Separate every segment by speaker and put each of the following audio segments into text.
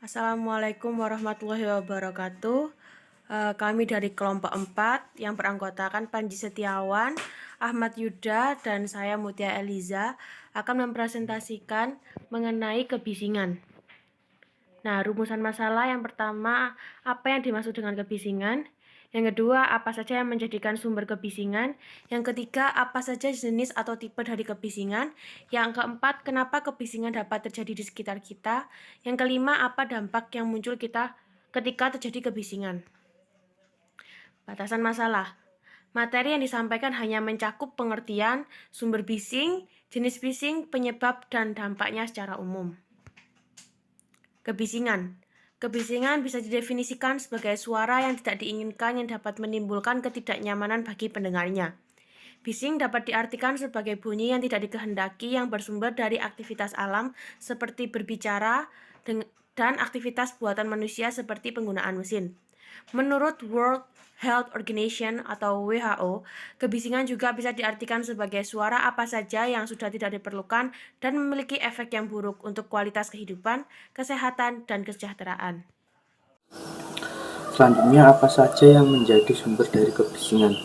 Speaker 1: Assalamualaikum warahmatullahi wabarakatuh. Kami dari kelompok 4 yang beranggotakan Panji Setiawan, Ahmad Yuda, dan saya Mutia Eliza akan mempresentasikan mengenai kebisingan. Nah, rumusan masalah yang pertama, apa yang dimaksud dengan kebisingan? Yang kedua, apa saja yang menjadikan sumber kebisingan? Yang ketiga, apa saja jenis atau tipe dari kebisingan? Yang keempat, kenapa kebisingan dapat terjadi di sekitar kita? Yang kelima, apa dampak yang muncul kita ketika terjadi kebisingan? Batasan masalah. Materi yang disampaikan hanya mencakup pengertian, sumber bising, jenis bising, penyebab, dan dampaknya secara umum. Kebisingan. Kebisingan bisa didefinisikan sebagai suara yang tidak diinginkan yang dapat menimbulkan ketidaknyamanan bagi pendengarnya. Bising dapat diartikan sebagai bunyi yang tidak dikehendaki yang bersumber dari aktivitas alam seperti berbicara dan aktivitas buatan manusia seperti penggunaan mesin. Menurut World Health Organization atau WHO, kebisingan juga bisa diartikan sebagai suara apa saja yang sudah tidak diperlukan dan memiliki efek yang buruk untuk kualitas kehidupan, kesehatan, dan kesejahteraan.
Speaker 2: Selanjutnya, apa saja yang menjadi sumber dari kebisingan?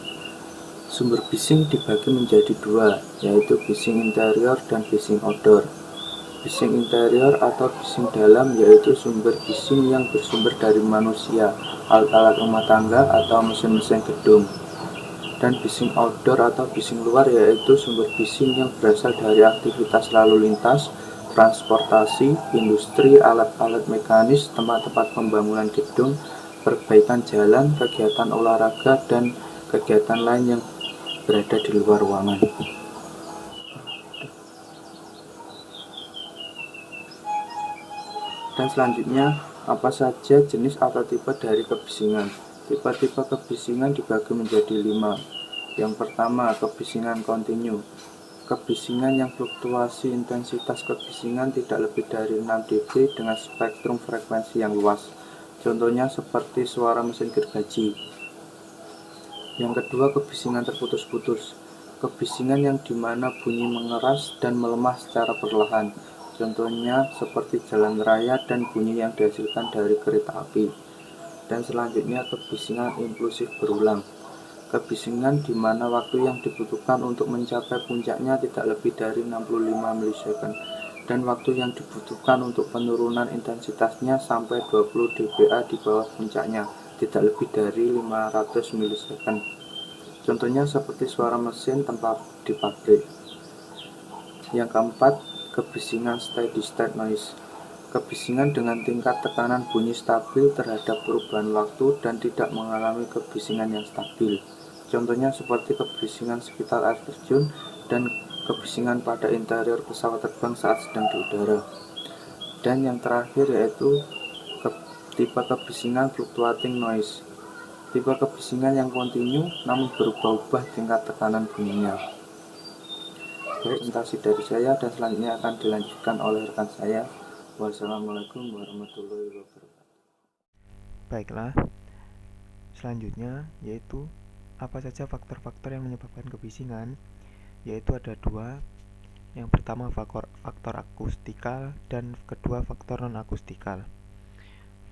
Speaker 2: Sumber bising dibagi menjadi dua, yaitu bising interior dan bising outdoor. Bising interior atau bising dalam yaitu sumber bising yang bersumber dari manusia, alat-alat rumah tangga atau mesin-mesin gedung. Dan bising outdoor atau bising luar yaitu sumber bising yang berasal dari aktivitas lalu lintas, transportasi, industri, alat-alat mekanis, tempat-tempat pembangunan gedung, perbaikan jalan, kegiatan olahraga, dan kegiatan lain yang berada di luar ruangan. Dan selanjutnya, apa saja jenis atau tipe dari kebisingan? Tipe-tipe kebisingan dibagi menjadi 5. Yang pertama, kebisingan kontinu. Kebisingan yang fluktuasi intensitas kebisingan tidak lebih dari 6 dB dengan spektrum frekuensi yang luas. Contohnya seperti suara mesin gergaji. Yang kedua, kebisingan terputus-putus. Kebisingan yang dimana bunyi mengeras dan melemah secara perlahan. Contohnya seperti jalan raya dan bunyi yang dihasilkan dari kereta api. Dan selanjutnya, kebisingan impulsif berulang. Kebisingan di mana waktu yang dibutuhkan untuk mencapai puncaknya tidak lebih dari 65 milisecond dan waktu yang dibutuhkan untuk penurunan intensitasnya sampai 20 dBA di bawah puncaknya tidak lebih dari 500 milisecond. Contohnya seperti suara mesin tempat di pabrik. Yang keempat, kebisingan steady state noise. Kebisingan dengan tingkat tekanan bunyi stabil terhadap perubahan waktu dan tidak mengalami kebisingan yang stabil. Contohnya seperti kebisingan sekitar air terjun dan kebisingan pada interior pesawat terbang saat sedang di udara. Dan yang terakhir yaitu tipe kebisingan fluctuating noise. Tipe kebisingan yang kontinu namun berubah-ubah tingkat tekanan bunyinya. Presentasi dari saya dan selanjutnya akan dilanjutkan oleh rekan saya. Wassalamualaikum warahmatullahi wabarakatuh.
Speaker 3: Baiklah, selanjutnya yaitu apa saja faktor-faktor yang menyebabkan kebisingan, yaitu ada dua. Yang pertama faktor akustikal dan kedua faktor non-akustikal.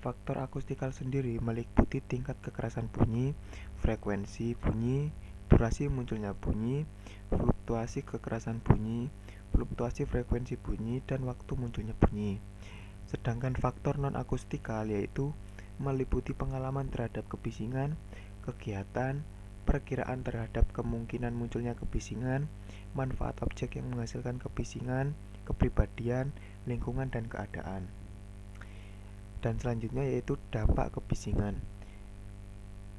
Speaker 3: Faktor akustikal sendiri meliputi tingkat kekerasan bunyi, frekuensi bunyi, durasi munculnya bunyi, fluktuasi kekerasan bunyi, fluktuasi frekuensi bunyi, dan waktu munculnya bunyi. Sedangkan faktor non-akustikal yaitu meliputi pengalaman terhadap kebisingan, kegiatan, perkiraan terhadap kemungkinan munculnya kebisingan, manfaat objek yang menghasilkan kebisingan, kepribadian, lingkungan, dan keadaan. Dan selanjutnya yaitu dampak kebisingan.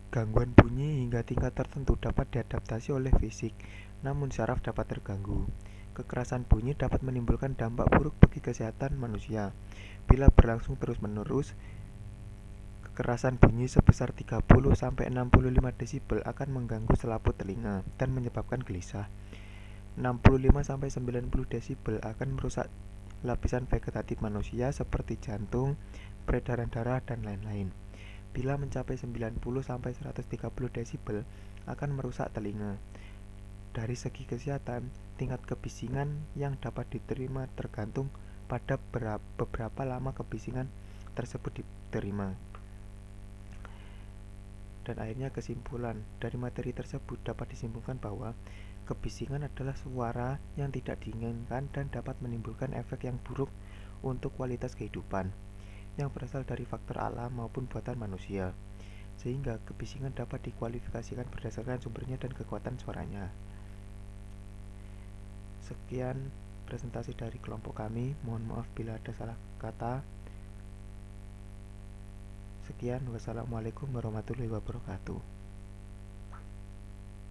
Speaker 3: Gangguan bunyi hingga tingkat tertentu dapat diadaptasi oleh fisik, namun syaraf dapat terganggu. Kekerasan bunyi dapat menimbulkan dampak buruk bagi kesehatan manusia. Bila berlangsung terus-menerus, kekerasan bunyi sebesar 30-65 desibel akan mengganggu selaput telinga dan menyebabkan gelisah. 65-90 desibel akan merusak lapisan vegetatif manusia seperti jantung, peredaran darah, dan lain-lain. Bila mencapai 90-130 desibel akan merusak telinga. Dari segi kesehatan, tingkat kebisingan yang dapat diterima tergantung pada beberapa lama kebisingan tersebut diterima. Dan akhirnya kesimpulan dari materi tersebut dapat disimpulkan bahwa kebisingan adalah suara yang tidak diinginkan dan dapat menimbulkan efek yang buruk untuk kualitas kehidupan yang berasal dari faktor alam maupun buatan manusia, sehingga kebisingan dapat dikualifikasikan berdasarkan sumbernya dan kekuatan suaranya. Sekian presentasi dari kelompok kami, mohon maaf bila ada salah kata. Sekian, wassalamualaikum warahmatullahi wabarakatuh.